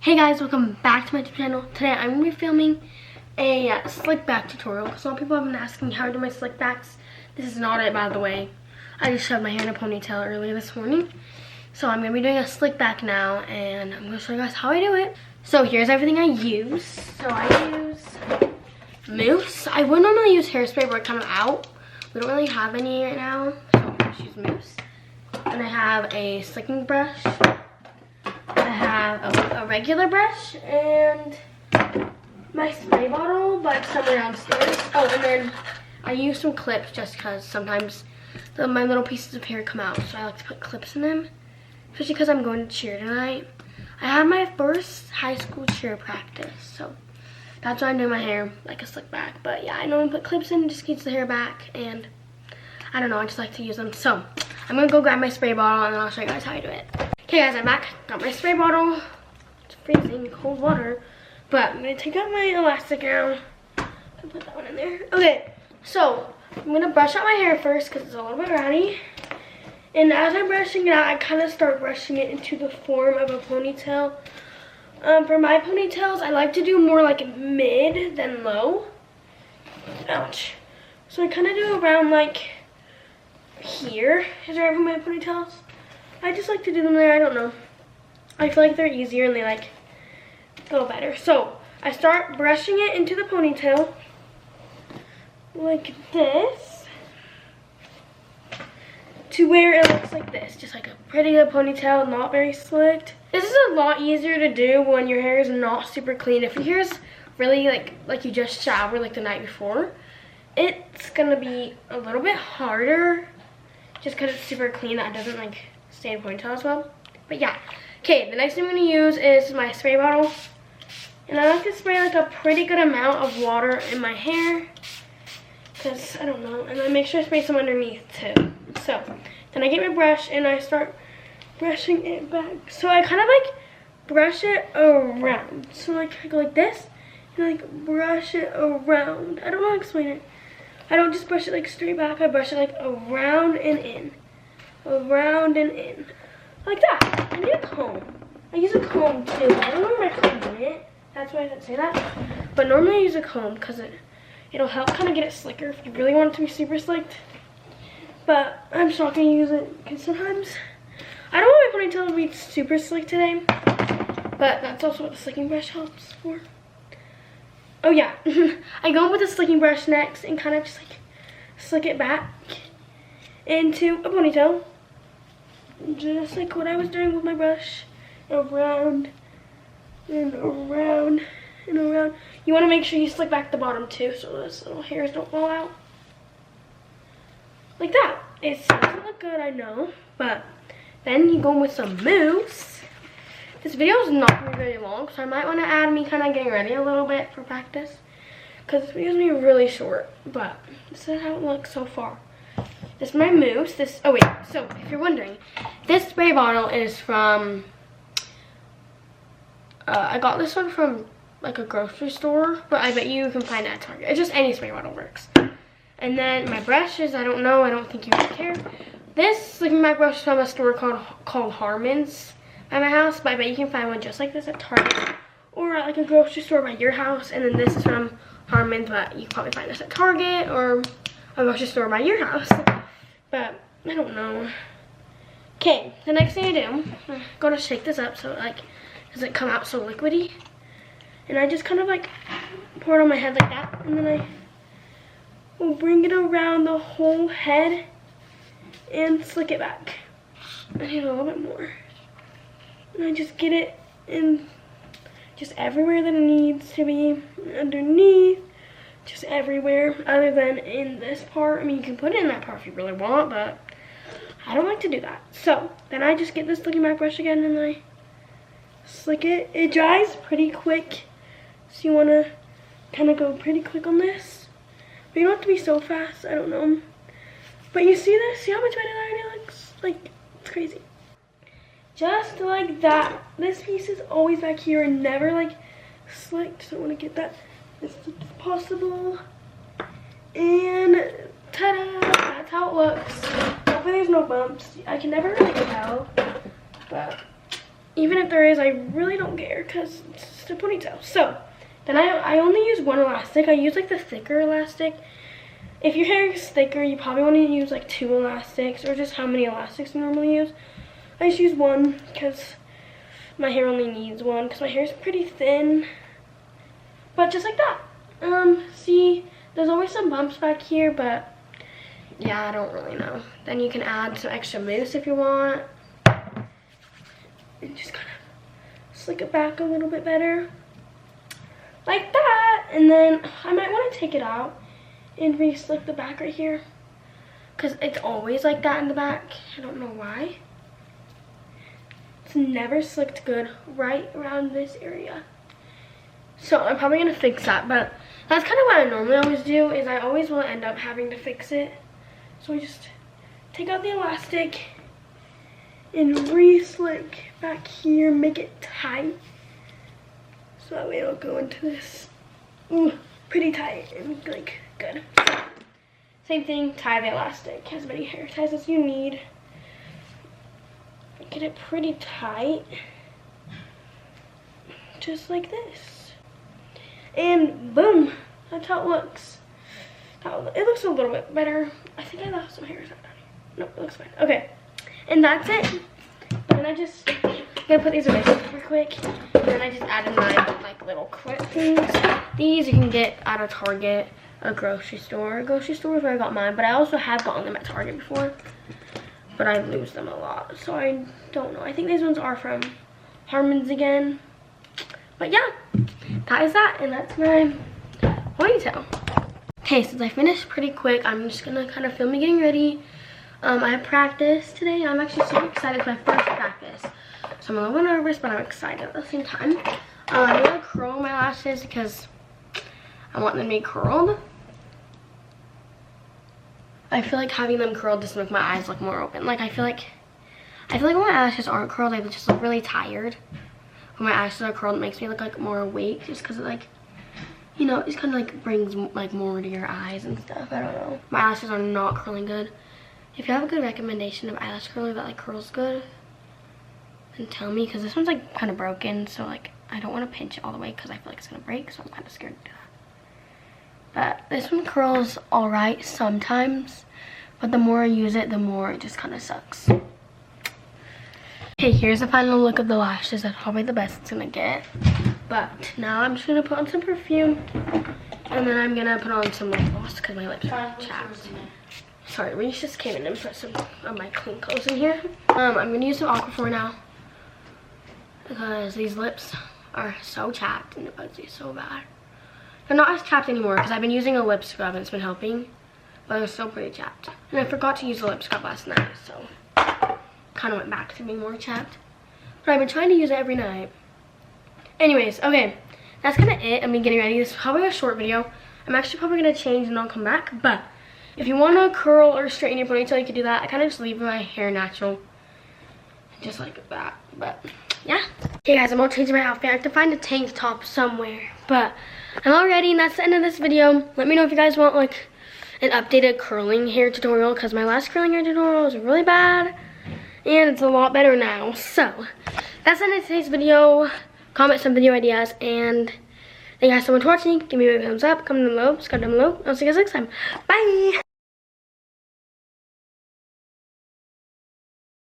Hey guys, welcome back to my YouTube channel. Today I'm going to be filming a slick back tutorial because a lot of people have been asking how to do my slick backs. This is not it, by the way. I just shoved my hair in a ponytail earlier this morning. So I'm going to be doing a slick back now and I'm going to show you guys how I do it. So here's everything I use. So I use mousse. I would normally use hairspray, but it's kind of out. We don't really have any right now, so I'm going to use mousse. And I have a slicking brush. I have a regular brush and my spray bottle, but somewhere downstairs. Oh, and then I use some clips just because sometimes my little pieces of hair come out, so I like to put clips in them, especially because I'm going to cheer tonight. I have my first high school cheer practice, so that's why I'm doing my hair like a slick back. But yeah, I normally put clips in, just keeps the hair back, and I don't know, I just like to use them. So I'm gonna go grab my spray bottle and I'll show you guys how I do it. Okay guys, I'm back. Got my spray bottle. It's freezing cold water. But I'm going to take out my elastic now and put that one in there. Okay, so I'm going to brush out my hair first because it's a little bit rowdy. And as I'm brushing it out, I kind of start brushing it into the form of a ponytail. For my ponytails, I like to do more like mid than low. Ouch. So I kind of do around like here is where I put my ponytails. I just like to do them there, I don't know. I feel like they're easier and they like go better. So I start brushing it into the ponytail like this to where it looks like this. Just like a pretty good ponytail, not very slicked. This is a lot easier to do when your hair is not super clean. If your hair is really like you just showered like the night before, it's gonna be a little bit harder just because it's super clean that it doesn't like stay in ponytail as well. But yeah. Okay, the next thing I'm going to use is my spray bottle. And I like to spray like a pretty good amount of water in my hair. Because, I don't know. And I make sure I spray some underneath too. So, then I get my brush and I start brushing it back. So I kind of like brush it around. So like I go like this and like brush it around. I don't know how to explain it. I don't just brush it like straight back. I brush it like around and in. Around and in. Like that. I need a comb. I use a comb too. I don't know where my comb went. That's why I didn't say that. But normally I use a comb because it'll help kind of get it slicker if you really want it to be super slicked. But I'm just not going to use it because sometimes I don't want my ponytail to be super slick today. But that's also what the slicking brush helps for. Oh yeah. I go in with the slicking brush next and kind of just like slick it back into a ponytail. Just like what I was doing with my brush. Around and around and around. You want to make sure you slick back the bottom too so those little hairs don't fall out. Like that. It doesn't look good, I know. But then you go in with some mousse. This video is not going to be very long, so I might want to add me kind of getting ready a little bit for practice. Because this video is going to be really short. But this is how it looks so far. This is my mousse. Oh wait, so if you're wondering, this spray bottle is from, I got this one from like a grocery store, but I bet you can find it at Target. It's just any spray bottle works. And then my brushes, I don't know, I don't think you would care. This slicking back brush is from a store called Harmon's at my house, but I bet you can find one just like this at Target or at like a grocery store by your house. And then this is from Harmon's, but you can probably find this at Target or a grocery store by your house. But I don't know. Okay, the next thing I do, I'm gonna shake this up so it like doesn't come out so liquidy. And I just kind of like pour it on my head like that, and then I will bring it around the whole head and slick it back. I need a little bit more. And I just get it in just everywhere that it needs to be, underneath. Just everywhere other than in this part. I mean, you can put it in that part if you really want, but I don't like to do that. So then I just get this slicking back brush again and I slick it. It dries pretty quick, so you want to kind of go pretty quick on this. But you don't have to be so fast. I don't know. But you see this? See how much better that already looks? Like, it's crazy. Just like that. This piece is always back here and never like slicked, so I want to get that as slick as possible. And ta-da! That's how it looks. Hopefully there's no bumps. I can never really tell, but even if there is, I really don't care because it's just a ponytail. So then I only use one elastic. I use like the thicker elastic. If your hair is thicker, you probably want to use like 2 elastics, or just how many elastics you normally use. I just use 1 because my hair only needs 1 because my hair is pretty thin. But just like that. See, there's always some bumps back here, but yeah, I don't really know. Then you can add some extra mousse if you want. And just kind of slick it back a little bit better. Like that. And then I might want to take it out and re-slick the back right here, because it's always like that in the back. I don't know why. It's never slicked good right around this area. So I'm probably going to fix that, but that's kind of what I normally always do, is I always will end up having to fix it. So I just take out the elastic and re-slick back here, make it tight. So that way it'll go into this pretty tight and like good. Same thing, tie the elastic, as many hair ties as you need. Get it pretty tight, just like this. And boom, that's how it looks. It looks a little bit better. I think I left some hairs out down here. Nope, it looks fine. Okay, and that's it. And I just gonna put these away super quick. And then I just added my like little clip things. These you can get at a Target, a grocery store. Grocery store is where I got mine, but I also have gotten them at Target before. But I lose them a lot, so I don't know. I think these ones are from Harmon's again. But yeah, that is that, and that's my ponytail. Okay, since I finished pretty quick, I'm just gonna kind of film me getting ready. I have practice today. I'm actually super excited. It's my first practice, so I'm a little bit nervous, but I'm excited at the same time. I'm gonna curl my lashes because I want them to be curled. I feel like having them curled just make my eyes look more open. Like I feel like when my eyelashes aren't curled, I just look really tired. When my eyelashes are curled, it makes me look like more awake, just because it like, you know, it just kind of like brings like more to your eyes and stuff. I don't know. My eyelashes are not curling good. If you have a good recommendation of eyelash curler that like curls good, then tell me, because this one's like kind of broken, so like I don't want to pinch it all the way because I feel like it's gonna break, so I'm kind of scared to do that. But this one curls all right sometimes, but the more I use it, the more it just kind of sucks. Okay, here's the final look of the lashes. That's probably the best it's gonna get. But now I'm just gonna put on some perfume, and then I'm gonna put on some lip gloss because my lips are chapped. Sorry, Reese just came in and put some of my clean clothes in here. I'm gonna use some Aquaphor now because these lips are so chapped and it bugs me so bad. They're not as chapped anymore because I've been using a lip scrub and it's been helping, but they're still pretty chapped. And I forgot to use the lip scrub last night, so kind of went back to being more chapped. But I've been trying to use it every night. Anyways, okay, that's kind of it. I'm getting ready. This is probably a short video. I'm actually probably going to change and I'll come back. But if you want to curl or straighten your ponytail, you can do that. I kind of just leave my hair natural, just like that. But yeah. Okay guys, I'm all changing my outfit. I have to find a tank top somewhere. But I'm all ready, and that's the end of this video. Let me know if you guys want like an updated curling hair tutorial, because my last curling hair tutorial was really bad. And it's a lot better now. So that's the end of today's video. Comment some video ideas, and thank you guys so much for watching. Give me a thumbs up, comment down below, subscribe down below. I'll see you guys next time. Bye!